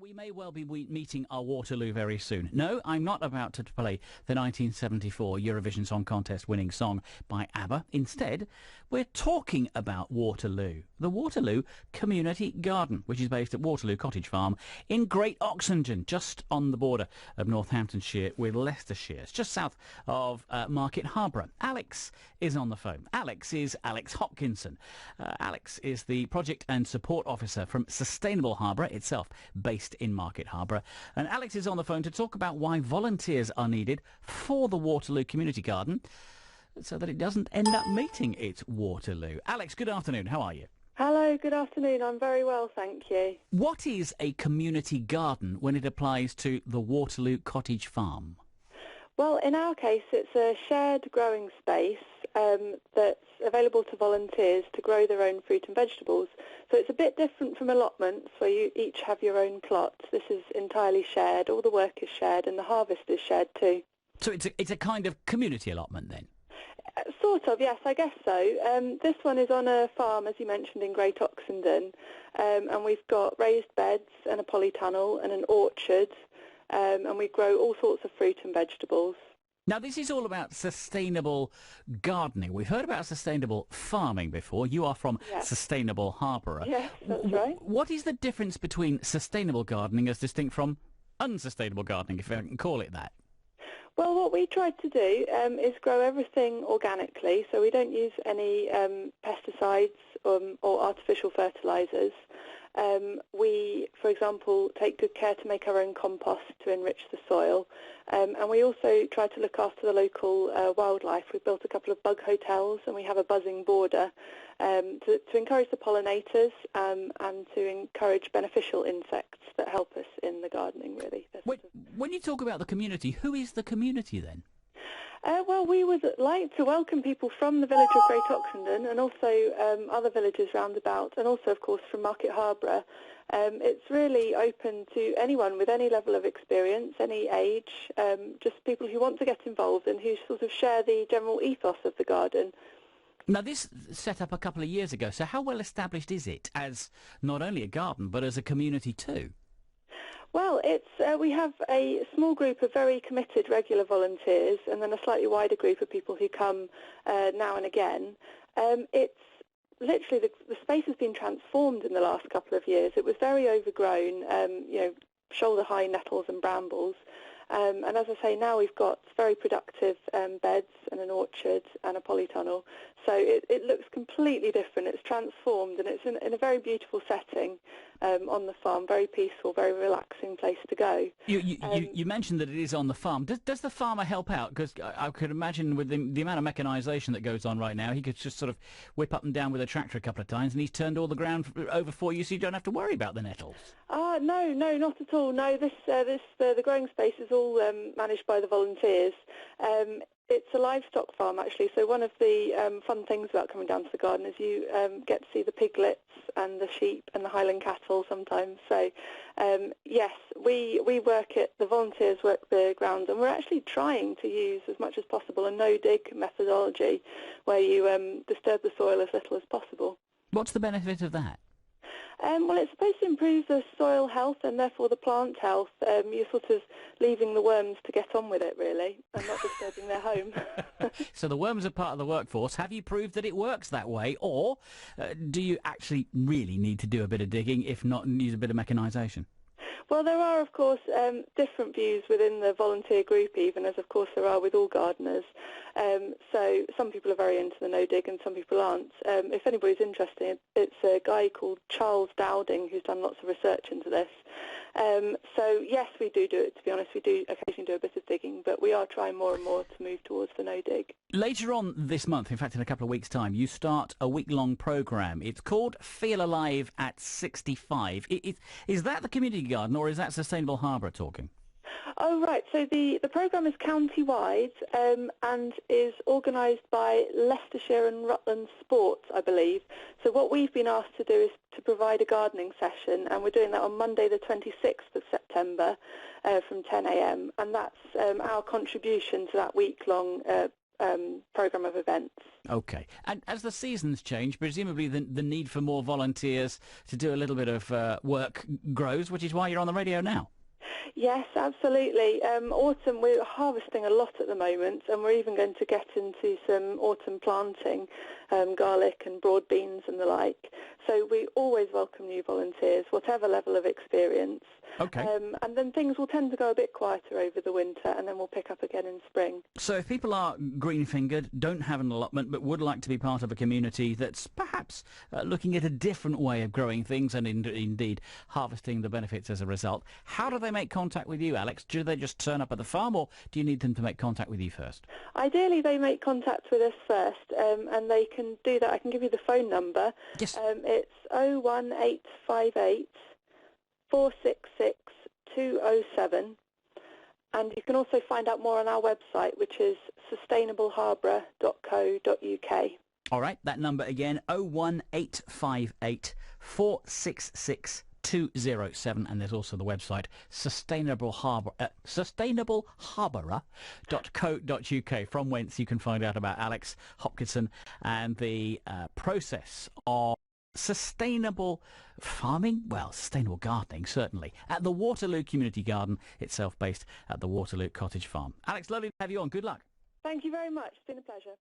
We may well be meeting our Waterloo very soon. No, I'm not about to play the 1974 Eurovision Song Contest winning song by ABBA. Instead, we're talking about Waterloo, the Waterloo Community Garden, which is based at Waterloo Cottage Farm in Great Oxenden, just on the border of Northamptonshire with Leicestershire. It's just south of Market Harborough. Alex is on the phone. Alex is Alex Hopkinson. Alex is the Project and Support Officer from Sustainable Harborough, itself based in Market Harborough. And Alex is on the phone to talk about why volunteers are needed for the Waterloo Community Garden so that it doesn't end up meeting its Waterloo. Alex, good afternoon. How are you? Hello, good afternoon. I'm very well, thank you. What is a community garden when it applies to the Waterloo Cottage Farm? Well, in our case, it's a shared growing space that's available to volunteers to grow their own fruit and vegetables. So it's a bit different from allotments where you each have your own plots. This is entirely shared. All the work is shared and the harvest is shared too. So it's a kind of community allotment then? Sort of, yes, I guess so. This one is on a farm, as you mentioned, in Great Oxenden, and we've got raised beds and a polytunnel and an orchard, and we grow all sorts of fruit and vegetables. Now, this is all about sustainable gardening. We've heard about sustainable farming before. You are from Sustainable Harborough. Yes, that's right. What is the difference between sustainable gardening as distinct from unsustainable gardening, if I can call it that? Well, what we tried to do is grow everything organically, so we don't use any pesticides or artificial fertilisers. We, for example, take good care to make our own compost to enrich the soil, and we also try to look after the local wildlife. We've built a couple of bug hotels and we have a buzzing border to encourage the pollinators and to encourage beneficial insects that help us in the gardening, really. When you talk about the community, who is the community then? Well, we would like to welcome people from the village of Great Oxenden and also other villages round about, and also, of course, from Market Harborough. It's really open to anyone with any level of experience, any age, just people who want to get involved and who sort of share the general ethos of the garden. Now, this set up a couple of years ago, so how well established is it as not only a garden but as a community too? Well, we have a small group of very committed regular volunteers and then a slightly wider group of people who come now and again. It's literally the space has been transformed in the last couple of years. It was very overgrown, shoulder-high nettles and brambles. And as I say, now we've got very productive beds and an orchard and a polytunnel. So it looks completely different. It's transformed and it's in a very beautiful setting on the farm, very peaceful, very relaxing place to go. You mentioned that it is on the farm. Does the farmer help out? Because I could imagine with the amount of mechanisation that goes on right now, he could just sort of whip up and down with a tractor a couple of times and he's turned all the ground over for you so you don't have to worry about the nettles. No, not at all. No, the growing space is all managed by the volunteers. It's a livestock farm, actually, so one of the fun things about coming down to the garden is you get to see the piglets and the sheep and the Highland cattle sometimes. So, yes, we work it, the volunteers work the ground, and we're actually trying to use as much as possible a no-dig methodology where you disturb the soil as little as possible. What's the benefit of that? Well, it's supposed to improve the soil health and therefore the plant health. You're sort of leaving the worms to get on with it, really, and not disturbing their home. So the worms are part of the workforce. Have you proved that it works that way, or do you actually really need to do a bit of digging, if not use a bit of mechanisation? Well, there are, of course, different views within the volunteer group even, as of course there are with all gardeners. So some people are very into the no-dig and some people aren't. If anybody's interested, it's a guy called Charles Dowding who's done lots of research into this. So yes, we do it, to be honest. We do occasionally do a bit of digging, but we are trying more and more to move towards the no-dig. Later on this month, in fact in a couple of weeks' time, you start a week-long programme. It's called Feel Alive at 65. Is that the community garden or is that Sustainable Harborough talking? Oh, right. So the programme is county-wide and is organised by Leicestershire and Rutland Sports, I believe. So what we've been asked to do is to provide a gardening session, and we're doing that on Monday the 26th of September from 10 a.m. And that's our contribution to that week-long programme of events. Okay. And as the seasons change, presumably the need for more volunteers to do a little bit of work grows, which is why you're on the radio now. Yes, absolutely. Autumn, we're harvesting a lot at the moment, and we're even going to get into some autumn planting, garlic and broad beans and the like. So we always welcome new volunteers, whatever level of experience. Okay. And then things will tend to go a bit quieter over the winter, and then we'll pick up again in spring. So if people are green-fingered, don't have an allotment, but would like to be part of a community that's perhaps looking at a different way of growing things and indeed harvesting the benefits as a result, how do they make contact with you, Alex? Do they just turn up at the farm, or do you need them to make contact with you first? Ideally, they make contact with us first, and they can do that. I can give you the phone number. Yes. It's 01858 466 207, and you can also find out more on our website, which is sustainableharborough.co.uk. All right, that number again, 01858 466 207, and there's also the website sustainableharborough.co.uk, from whence you can find out about Alex Hopkinson and the process of sustainable farming, well, sustainable gardening, certainly, at the Waterloo Community Garden, itself based at the Waterloo Cottage Farm. Alex, lovely to have you on. Good luck. Thank you very much. It's been a pleasure.